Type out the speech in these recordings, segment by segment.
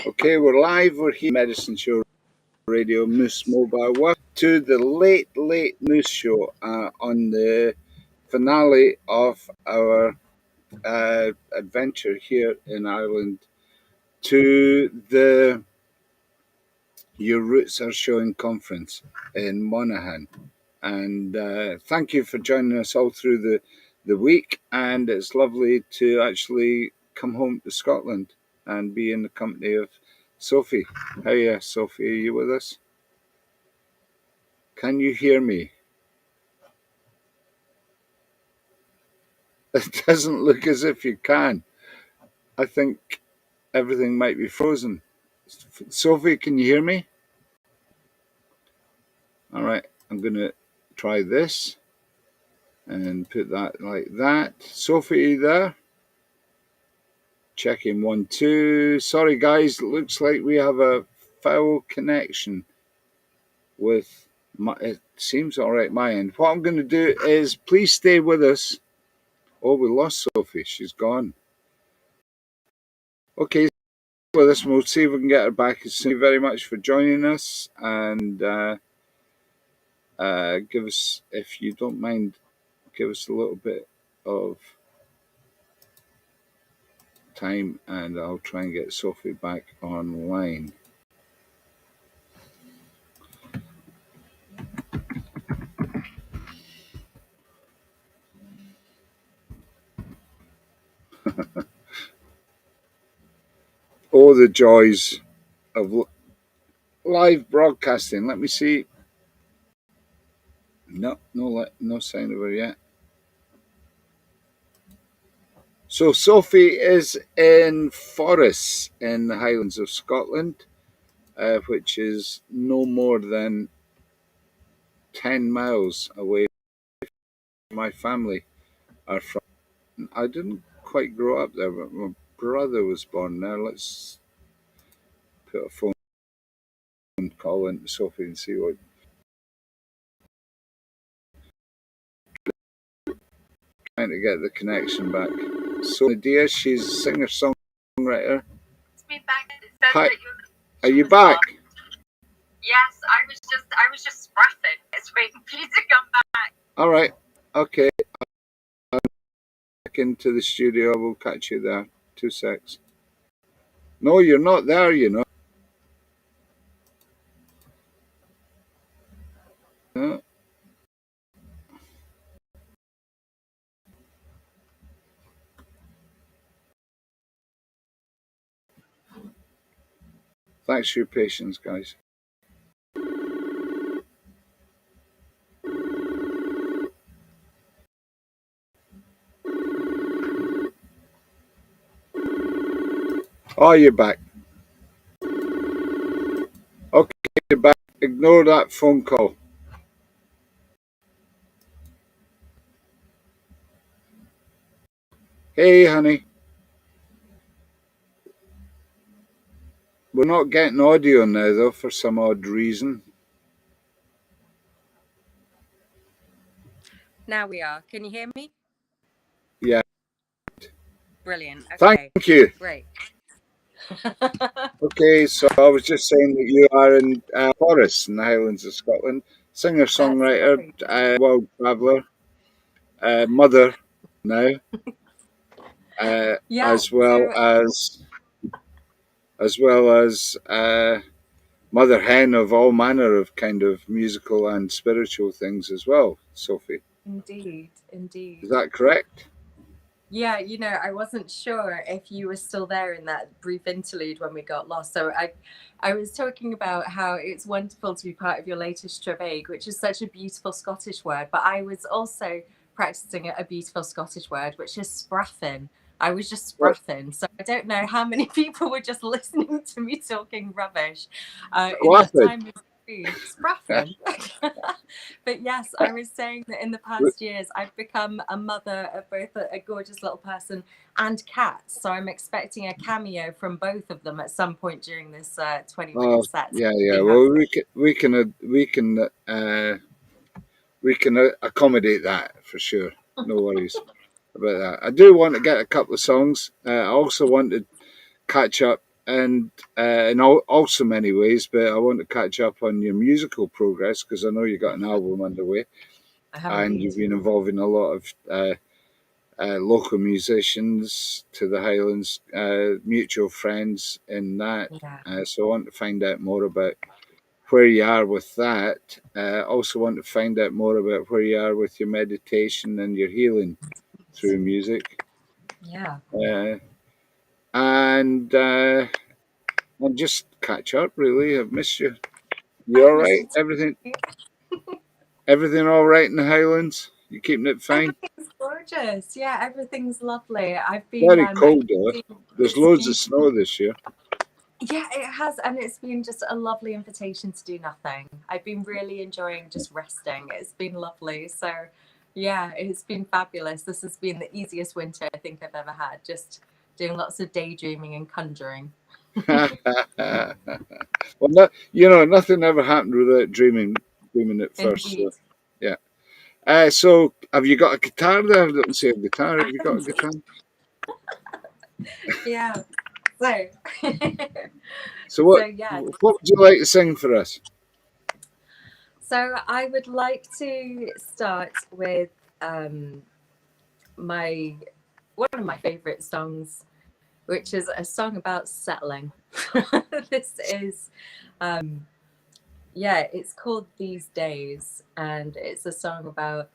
Okay, we're live. We're here, Medicine Show Radio, Moose Mobile. Welcome to the late Moose Show on the finale of our adventure here in Ireland to the Your Roots Are Showing conference in Monaghan. And thank you for joining us all through the week. And it's lovely to actually come home to Scotland and be in the company of Sophie. Hiya, Sophie, are you with us? Can you hear me? It doesn't look as if you can. I think everything might be frozen. Sophie, can you hear me? All right, I'm going to try this and put that like that. Sophie, are you there? Checking 1, 2. Sorry, guys. It looks like we have a foul connection with my. It seems all right, my end. What I'm going to do is please stay with us. Oh, we lost Sophie. She's gone. Okay, with us. We'll see if we can get her back. Thank you very much for joining us, and give us, if you don't mind, give us a little bit of time, and I'll try and get Sophie back online. Oh, the joys of live broadcasting. Let me see. No sign of her yet. So Sophie is in Forres in the Highlands of Scotland, which is no more than 10 miles away from my family are from. I didn't quite grow up there, but my brother was born there. Let's put a phone call into Sophie and see what. Trying to get the connection back. Sophie Bonadea, she's a singer-songwriter. It's me back. Hi. Are you back? Yes, I was just scrapping. It's waiting for you to come back. All right. Okay. I'll back into the studio. We'll catch you there. 2 secs. No, you're not there, you know. No. Thanks for your patience, guys. Oh, you're back. Okay, you're back. Ignore that phone call. Hey, honey. We're not getting audio now, though, for some odd reason. Now we are. Can you hear me? Yeah. Brilliant. Okay. Thank you. Great. Okay, so I was just saying that you are in Forres in the Highlands of Scotland. Singer-songwriter, world traveller, mother now, Yeah. as well as mother hen of all manner of kind of musical and spiritual things as well, Sophie. Indeed. Is that correct? Yeah, I wasn't sure if you were still there in that brief interlude when we got lost. So I was talking about how it's wonderful to be part of your latest Trevaig, which is such a beautiful Scottish word. But I was also practicing a beautiful Scottish word, which is spraffin. I was just spraffing. So I don't know how many people were just listening to me talking rubbish in that time of spraffing. But yes, I was saying that in the past years, I've become a mother of both a gorgeous little person and cats. So I'm expecting a cameo from both of them at some point during this 20-minute set. Yeah. Well, we can accommodate that for sure. No worries about that. I do want to get a couple of songs. I also want to catch up also many ways, but I want to catch up on your musical progress because I know you got an album underway, I have and indeed. you've been involving a lot of local musicians to the Highlands, mutual friends in that. Yeah. So I want to find out more about where you are with that. Also want to find out more about where you are with your meditation and your healing through music. Yeah. And just catch up, really. I've missed you. You I all miss right? you too. Everything all right in the Highlands? You keeping it fine? Everything's gorgeous. Yeah, everything's lovely. I've been Very cold though. There's it's loads of been snow this year. yeah, it has, and it's been just a lovely invitation to do nothing. I've been really enjoying just resting. It's been lovely. So yeah, it's been fabulous. This has been the easiest winter I think I've ever had. Just doing lots of daydreaming and conjuring. Well, no, you know, nothing ever happened without dreaming it first. Indeed. So, yeah. So, have you got a guitar there? I don't see a guitar. Have you got a guitar? Yeah. So So, so yeah. what would you like to sing for us? So I would like to start with my one of my favorite songs, which is a song about settling. This is yeah, it's called These Days, and it's a song about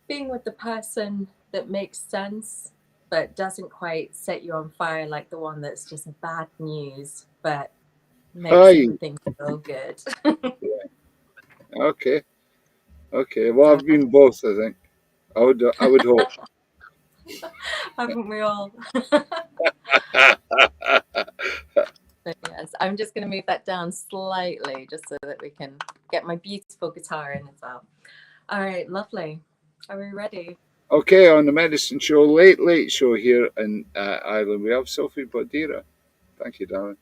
being with the person that makes sense but doesn't quite set you on fire like the one that's just bad news but makes Hi. everything feel good. Okay. Okay. Well, I've been both, I think. I would hope. Haven't we all? But yes, I'm just going to move that down slightly just so that we can get my beautiful guitar in as well. All right, lovely. Are we ready? Okay, on the Medicine Show, late show here in Ireland, we have Sophie Bonadea. Thank you, darling.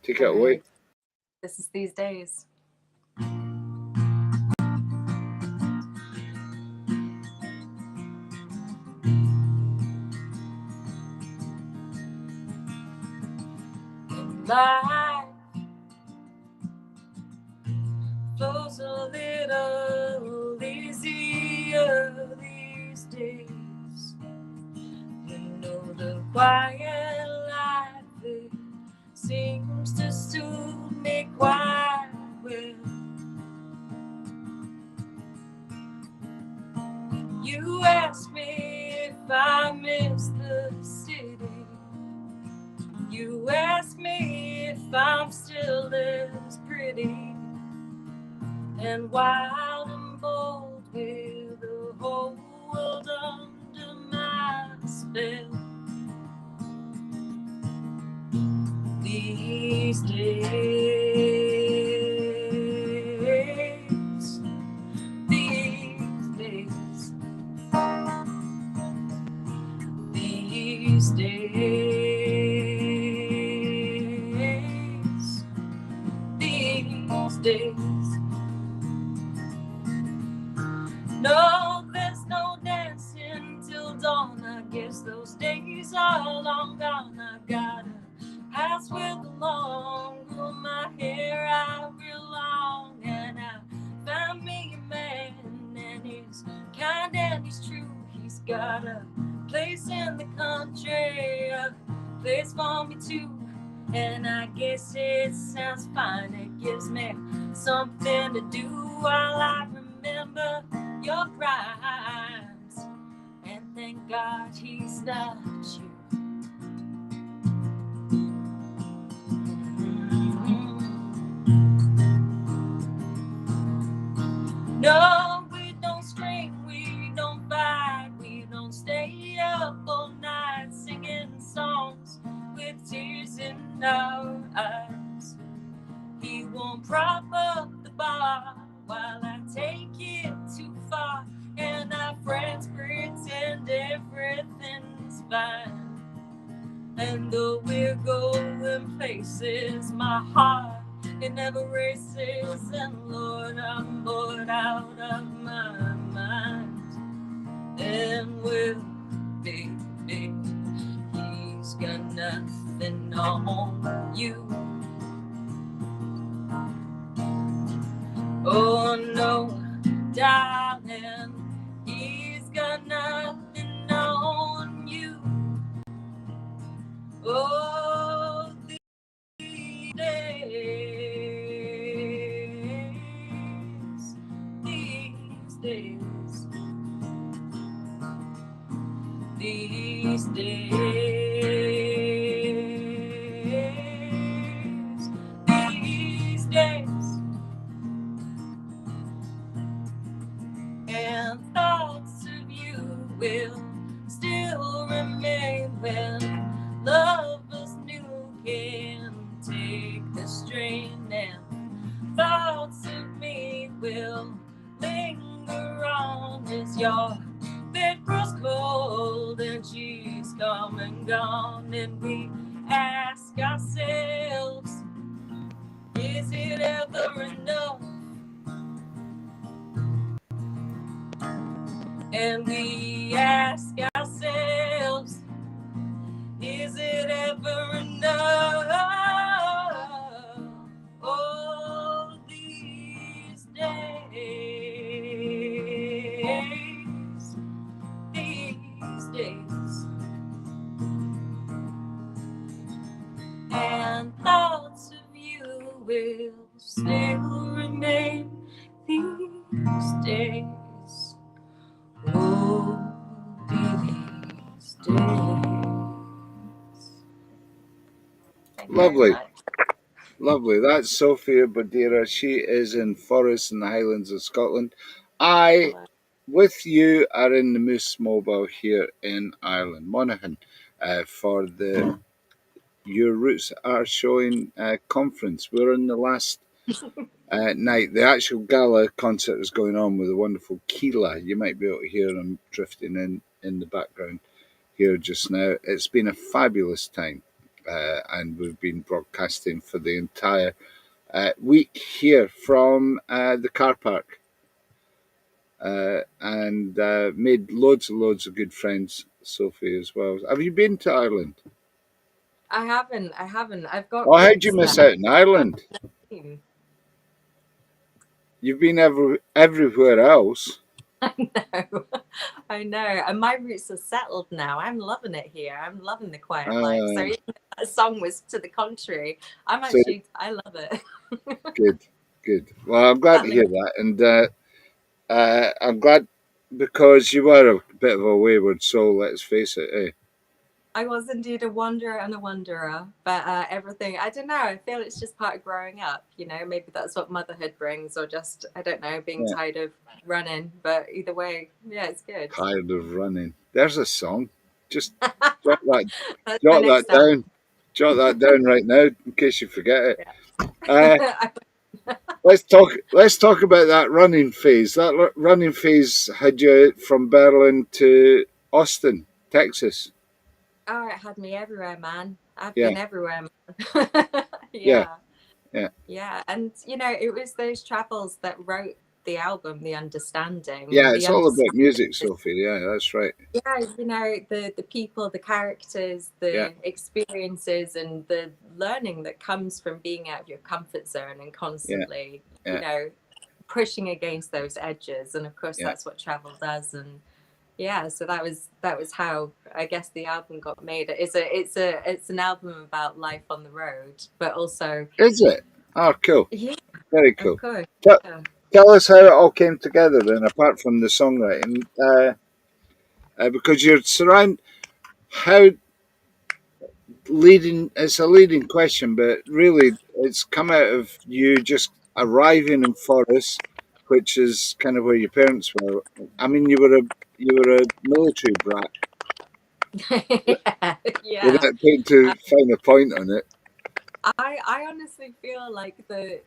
Take it All away. right. This is These Days. Life flows a little easier these days. You know, the quiet life, it seems to suit me quite well. You ask me if I miss the city. You ask me if I'm still as pretty and wild and bold with the whole world under my spell. These days, these days, these days, these days. No, there's no dancing till dawn. I guess those days are long gone. I got a house with a long, with my hair out real long, and I found me a man, and he's kind and he's true. He's got a place in the country, a place for me too, and I guess it sounds fine. It gives me something to do while I remember your crimes, and thank God he's not you. No, we don't scream, we don't fight, we don't stay up all night singing songs with tears in our eyes. He won't prop up the bar while I take it too far, and our friends pretend everything's fine. And though we're going places, my heart, it never races, and Lord, I'm bored out of my mind. And well, baby, he's got nothing on you. days, these days, these days, and thoughts of you will still remain when lovers new can take the strain, and thoughts of me will linger on as your bed grows cold and she's come and gone, and we ask ourselves, is it ever enough? And we ask ourselves, is it ever enough? Oh, these days, these days, and thoughts of you will still remain these days. Oh, these days. Thank you Lovely. very much. Lovely. That's Sophie Bonadea. She is in Forres in the Highlands of Scotland. I, with you, are in the Moose Mobile here in Ireland, Monaghan, for the Your Roots Are Showing conference. We're in the last night. The actual gala concert is going on with the wonderful Keela. You might be able to hear them drifting in the background here just now. It's been a fabulous time, and we've been broadcasting for the entire week here from the car park, and made loads and loads of good friends, Sophie, as well. Have you been to Ireland? I haven't. I've got. Oh, how'd you roots miss there. out in Ireland? You've been everywhere else. I know. And my roots are settled now. I'm loving it here. I'm loving the quiet life. So even if that song was to the contrary, I love it. Good. Well, I'm glad to hear that, and I'm glad because you were a bit of a wayward soul. Let's face it, eh? I was indeed a wanderer and a wanderer, but everything, I don't know, I feel it's just part of growing up, maybe that's what motherhood brings, or just, I don't know, being tired of running, but either way, yeah, it's good. Tired of running. There's a song. Just jot that down. Jot that down right now in case you forget it. Yeah. Let's talk about that running phase. That running phase had you from Berlin to Austin, Texas. Oh, it had me everywhere, man. I've Yeah. been everywhere, man. Yeah. And it was those travels that wrote the album, The Understanding. Yeah, it's all about music, Sophie. Yeah, that's right. Yeah, the people, the characters, the experiences, and the learning that comes from being out of your comfort zone and constantly, pushing against those edges. And of course, that's what travel does. And so that was how I guess the album got made. It's an album about life on the road, but also. Is it? Oh, cool. Yeah, very cool. Of course. Tell us how it all came together then, apart from the songwriting, because you're surrounded. How leading? It's a leading question, but really, it's come out of you just arriving in Forres, which is kind of where your parents were. I mean, you were a military brat. Yeah. Without being to find a point on it. I honestly feel like the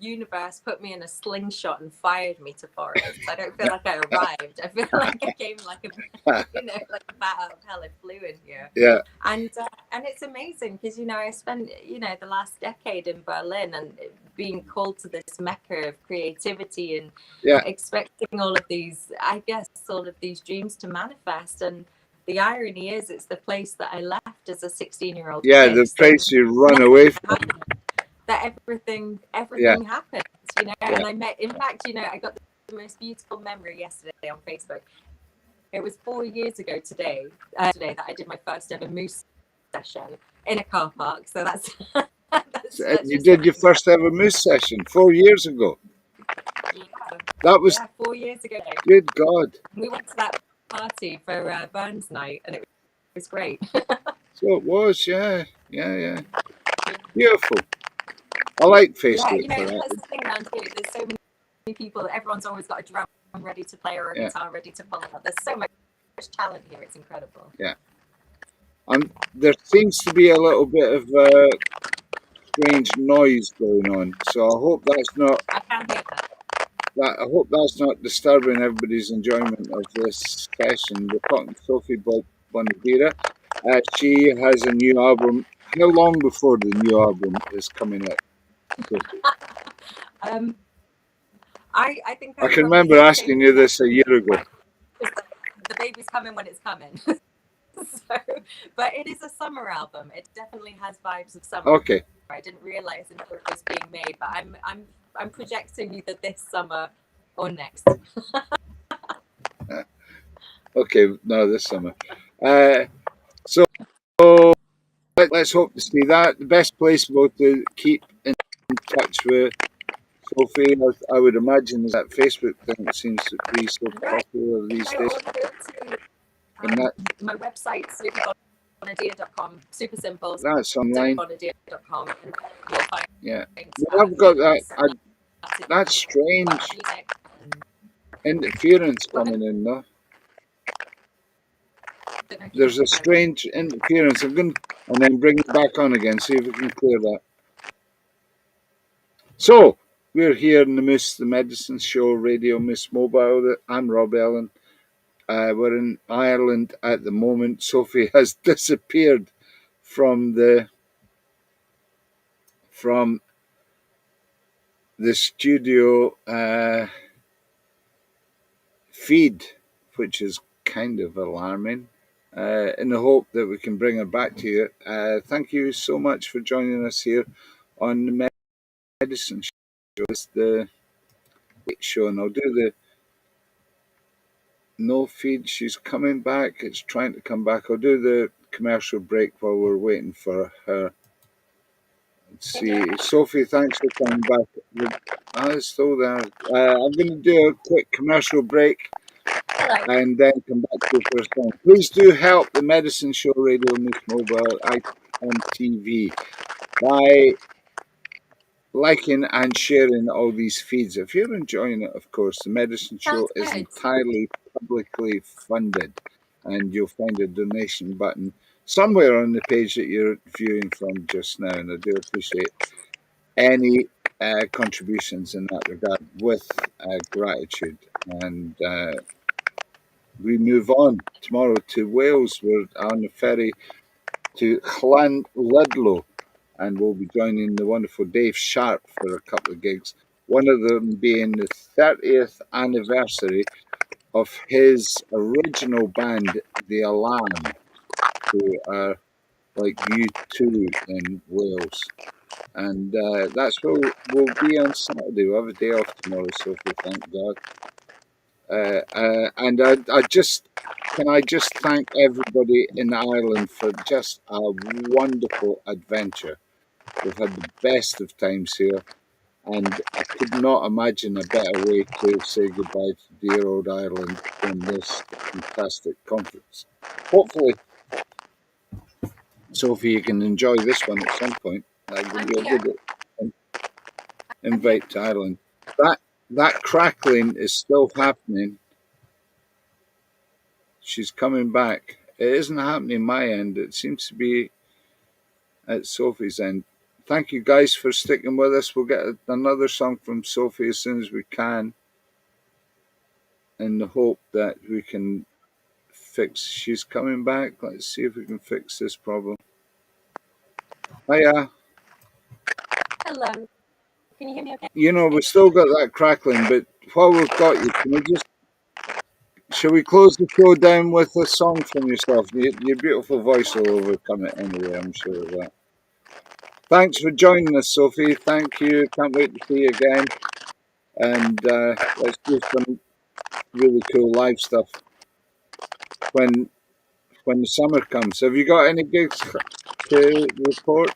universe put me in a slingshot and fired me to Forres. I don't feel like I arrived. I feel like I came like a like a bat out of hell. I flew in here. Yeah. And it's amazing because I spent the last decade in Berlin and being called to this mecca of creativity and expecting all of these dreams to manifest. And the irony is, it's the place that I left as a 16-year-old. Yeah, the place you run away from. That everything happens, And I met, in fact, I got the most beautiful memory yesterday on Facebook. It was 4 years ago today that I did my first ever moose session in a car park. So that's you did your first ever moose session 4 years ago. Yeah. That was 4 years ago. good God. We went to that party for Burns night, and it was great. So it was, yeah. Beautiful. I like Facebook Yeah, for that's that. the thing around here. There's so many people. Everyone's always got a drum ready to play or a guitar ready to pull out. There's so much talent here. It's incredible. Yeah. There seems to be a little bit of strange noise going on, so I hope that's not. I can't hear that. I hope that's not disturbing everybody's enjoyment of this session. We're talking to Sophie Bonadea. She has a new album. How long before the new album is coming out? I think I can remember asking you this a year ago. The baby's coming when it's coming. So, but it is a summer album. It definitely has vibes of summer. Okay. I didn't realize until it was being made, but I'm projecting either this summer or next. Okay, no, this summer. So let's hope to see that. The best place to keep in touch with Sophie, I would imagine, is that Facebook thing that seems to be so popular these days. My website, SophieBonadea.com, super simple. That's online. SophieBonadea.com. Yeah, I've got that. That's strange interference coming in, though. There's a strange interference. I'm going to, and then bring it back on again. See if we can clear that. So we're here in the Moose, the Medicine Show Radio Moose Mobile. I'm Rob Ellen. We're in Ireland at the moment. Sophie has disappeared from the studio feed, which is kind of alarming. In the hope that we can bring her back to you. Thank you so much for joining us here on the Medicine Show. It's the show, and I'll do the no feed. She's coming back. It's trying to come back. I'll do the commercial break while we're waiting for her. Let's see. Sophie, thanks for coming back. It's still there. I'm going to do a quick commercial break and then come back to you for a song. Please do help the Medicine Show Radio Moose Mobile on TV by liking and sharing all these feeds. If you're enjoying it, of course, the Medicine Show is entirely publicly funded, and you'll find a donation button somewhere on the page that you're viewing from just now, and I do appreciate any contributions in that regard with gratitude. And we move on tomorrow to Wales. We're on the ferry to Llanlydlo, and we'll be joining the wonderful Dave Sharp for a couple of gigs. One of them being the 30th anniversary of his original band, The Alarm, who are like U2 in Wales. And that's where we'll be on Saturday. We'll have a day off tomorrow, Sophie, thank God. And can I just thank everybody in Ireland for just a wonderful adventure. We've had the best of times here, and I could not imagine a better way to say goodbye to dear old Ireland than this fantastic conference. Hopefully, Sophie, you can enjoy this one at some point. That would be a good invite to Ireland. That crackling is still happening. She's coming back. It isn't happening my end. It seems to be at Sophie's end. Thank you guys for sticking with us. We'll get another song from Sophie as soon as we can, in the hope that we can fix. She's coming back. Let's see if we can fix this problem. Hiya. Hello. Can you hear me okay? You know, we've still got that crackling, but while we've got you, shall we close the show down with a song from yourself? Your beautiful voice will overcome it anyway, I'm sure of that. Thanks for joining us, Sophie. Thank you. Can't wait to see you again. And let's do some really cool live stuff when the summer comes. Have you got any gigs to report?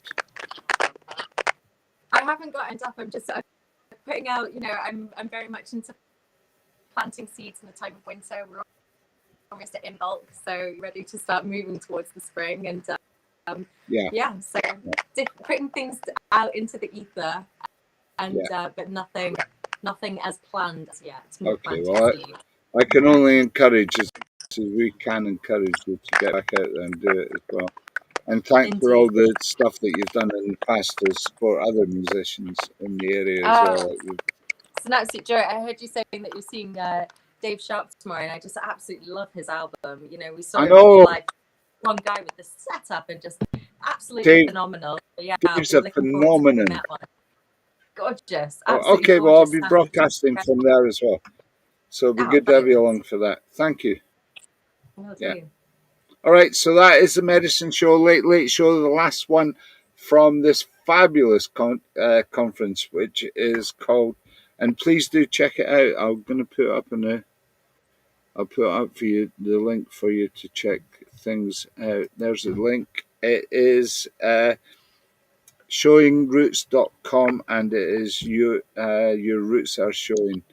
I haven't got enough. I'm just putting out. I'm very much into planting seeds in the time of winter. We're almost in bulk, so ready to start moving towards the spring. And so putting things out into the ether, and but nothing as planned as yet. Okay, well, I can only encourage as we can encourage you to get back out there and do it as well. And thanks for all the stuff that you've done in the past to support other musicians in the area as well. It's an absolute joy. I heard you saying that you're seeing Dave Sharp tomorrow, and I just absolutely love his album. You know, we saw him like one guy with the setup and just absolutely phenomenal. Yeah, Dave's a phenomenon. Gorgeous. Okay, well, I'll be broadcasting from there as well. So it'll be good to have you along for that. Thank you. All right, so that is the Medicine Show, Late Show, the last one from this fabulous conference, which is called, and please do check it out. I'm going to put it up I'll put it up for you, the link for you to check things out. There's the link. It is showingroots.com, and it is your roots are showing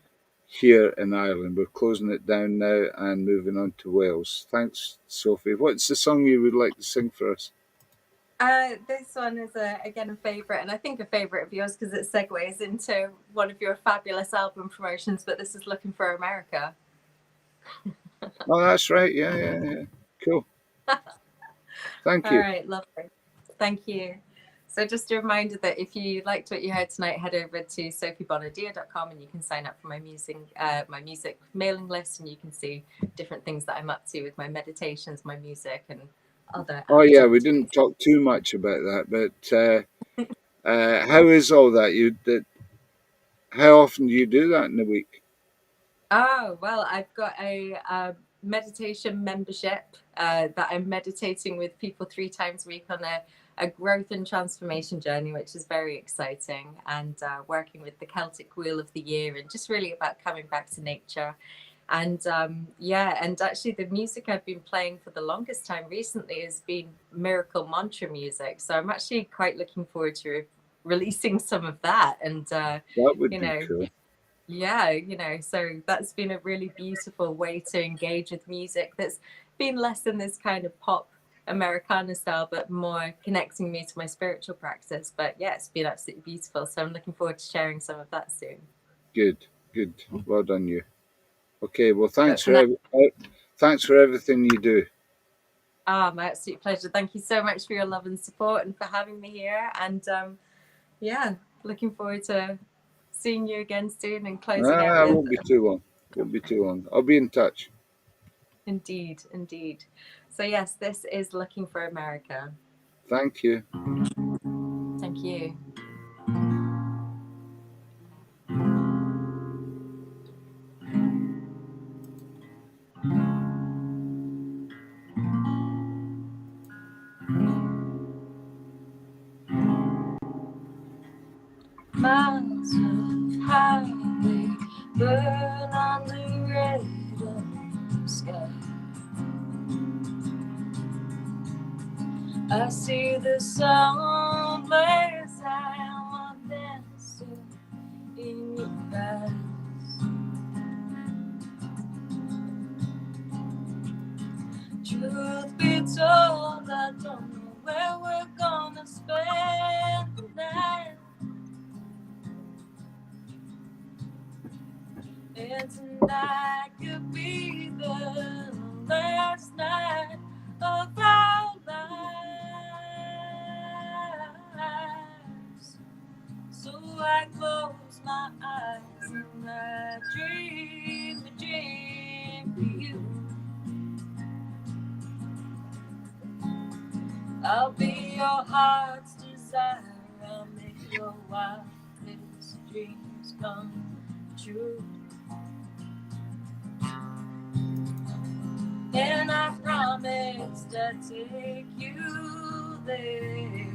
here in Ireland. We're closing it down now and moving on to Wales. Thanks, Sophie. What's the song you would like to sing for us? This one is again a favourite, and I think a favourite of yours because it segues into one of your fabulous album promotions. But this is Looking for America. Oh, that's right. Yeah. Cool. Thank you. All right, lovely. Thank you. So just a reminder that if you liked what you heard tonight, head over to sophiebonadea.com and you can sign up for my music mailing list, and you can see different things that I'm up to with my meditations, my music, and other. Oh yeah, we didn't talk too much about that, but how is all that? How often do you do that in a week? Oh, well, I've got a meditation membership that I'm meditating with people 3 times a week on a growth and transformation journey, which is very exciting, and working with the Celtic Wheel of the Year, and just really about coming back to nature. And and actually the music I've been playing for the longest time recently has been miracle mantra music. So I'm actually quite looking forward to releasing some of that. And that would be cool. Yeah, so that's been a really beautiful way to engage with music that's been less in this kind of pop Americana style, but more connecting me to my spiritual practice. But yeah, it's been absolutely beautiful. So I'm looking forward to sharing some of that soon. Good. Well done, you. Okay, well, thanks for everything you do. My absolute pleasure. Thank you so much for your love and support and for having me here. And looking forward to seeing you again soon and closing out. It won't be too long. I'll be in touch. Indeed. So yes, this is Looking for America. Thank you. Thank you. Miles of highway burn on the red of the sky. I see the sun blaze out and dancing in your eyes. Truth be told, I don't know where we're gonna spend the night. And tonight could be the last night of our lives. So I close my eyes and I dream a dream for you. I'll be your heart's desire. I'll make your wildest dreams come true. And I promised I'd take you there.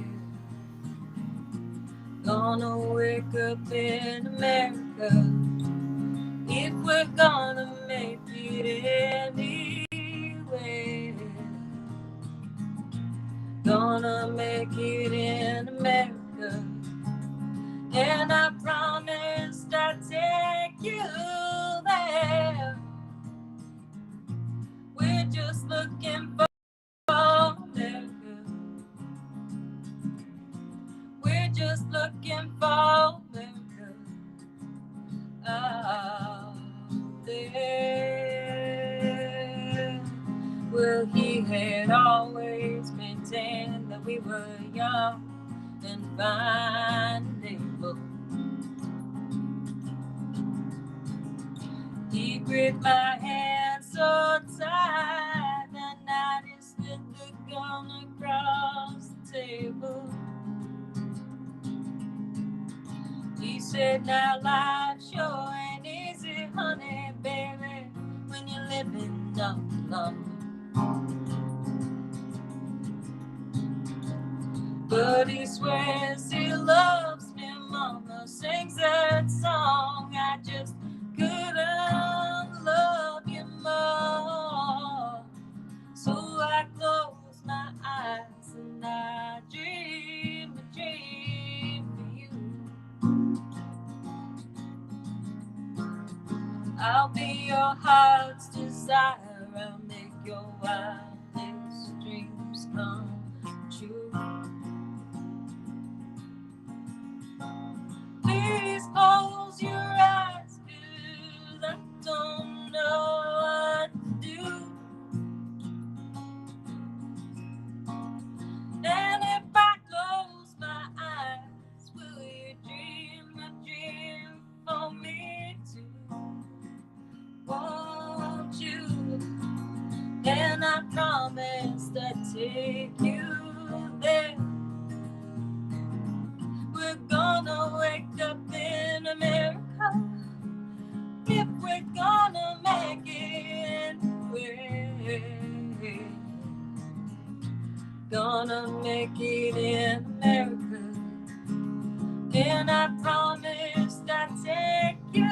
Gonna wake up in America if we're gonna make it anywhere. Gonna make it in America. And I promised I'd take you there. just looking for America out there. Well, he had always maintained that we were young and fine and able. He gripped my hand so tight that night he slid the gun across the table. He said, now life sure ain't easy, honey, baby, when you're living all alone. But he swears he loves me, mama sings that song. I just couldn't love you more. So I close my eyes and I dream a dream for you. I'll be your heart's desire. I'll make your wildest dreams come true. Please close your eyes, 'cause I don't know what to do. And if I close my eyes, will you dream a dream for me too? Won't you? And I promise to take you there. We're gonna wake up in America if we're gonna make it. We're gonna make it in America. And I promise to take you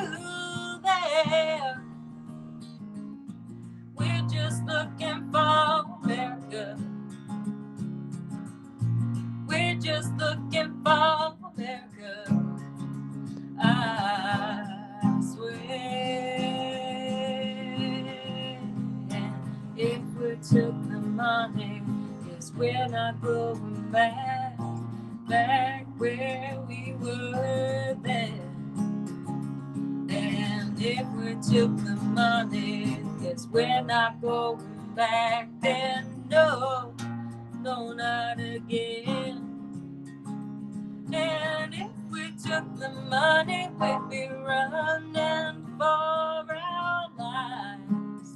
there. We're just looking for America. We're just looking for America. I swear. If we took the money, yes, we're not going back where we were then. And if we took the money, yes, we're not going back then. No, no, not again. And if we took the money, we'd be running for our lives.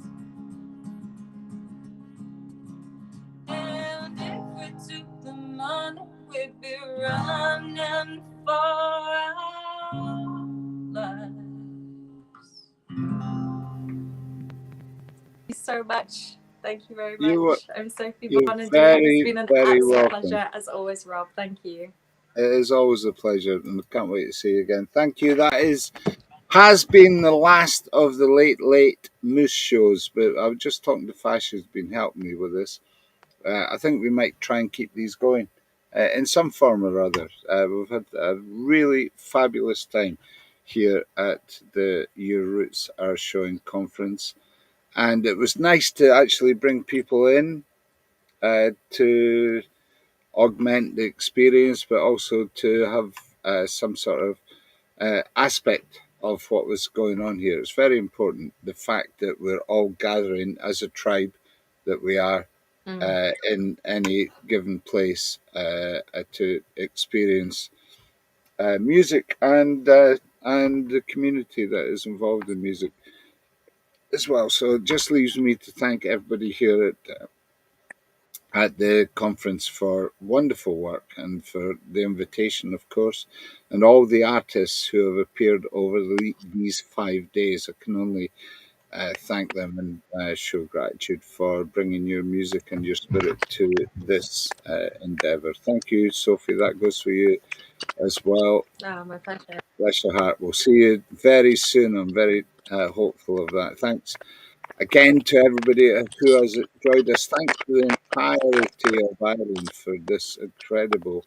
And if we took the money, we'd be running for our lives. Thank you so much. Thank you very much. I'm Sophie Bonadea. It's been an absolute welcome. pleasure, as always, Rob. Thank you. It is always a pleasure, and I can't wait to see you again. Thank you. That has been the last of the late Moose shows, but I was just talking to Fash, who's been helping me with this. I think we might try and keep these going in some form or other. We've had a really fabulous time here at the Your Roots Are Showing conference, and it was nice to actually bring people in to augment the experience, but also to have some sort of aspect of what was going on here. It's very important, the fact that we're all gathering as a tribe that we are in any given place to experience music and the community that is involved in music as well. So it just leaves me to thank everybody here at the conference for wonderful work and for the invitation, of course, and all the artists who have appeared over these 5 days. I can only thank them and show gratitude for bringing your music and your spirit to this endeavour. Thank you, Sophie. That goes for you as well. Oh, my pleasure. Bless your heart. We'll see you very soon. I'm very hopeful of that. Thanks again to everybody who has joined us. Thanks to the entirety of Ireland for this incredible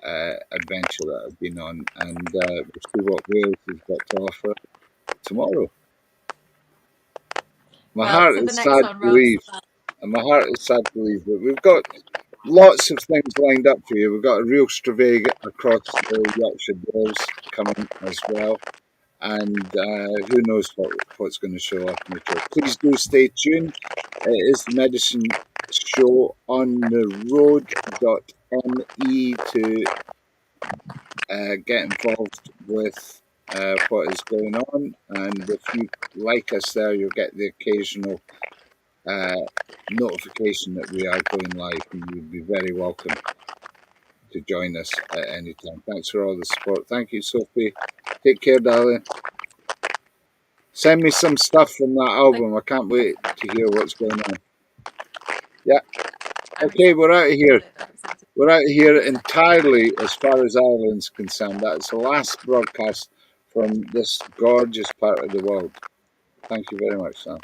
adventure that I've been on, and we'll see what Wales has got to offer tomorrow. My heart is sad to leave, and my heart is sad to leave, but we've got lots of things lined up for you. We've got a real stravage across the Yorkshire Dales coming as well. And who knows what's going to show up in the show. Please do stay tuned. It is the Medicine Show on the road.me to get involved with what is going on. And if you like us there, you'll get the occasional notification that we are going live, and you'd be very welcome to join us at any time. Thanks for all the support. Thank you, Sophie. Take care, darling. Send me some stuff from that album. I can't wait to hear what's going on. Yeah. Okay, we're out of here. We're out of here entirely as far as Ireland's concerned. That's the last broadcast from this gorgeous part of the world. Thank you very much, Sam.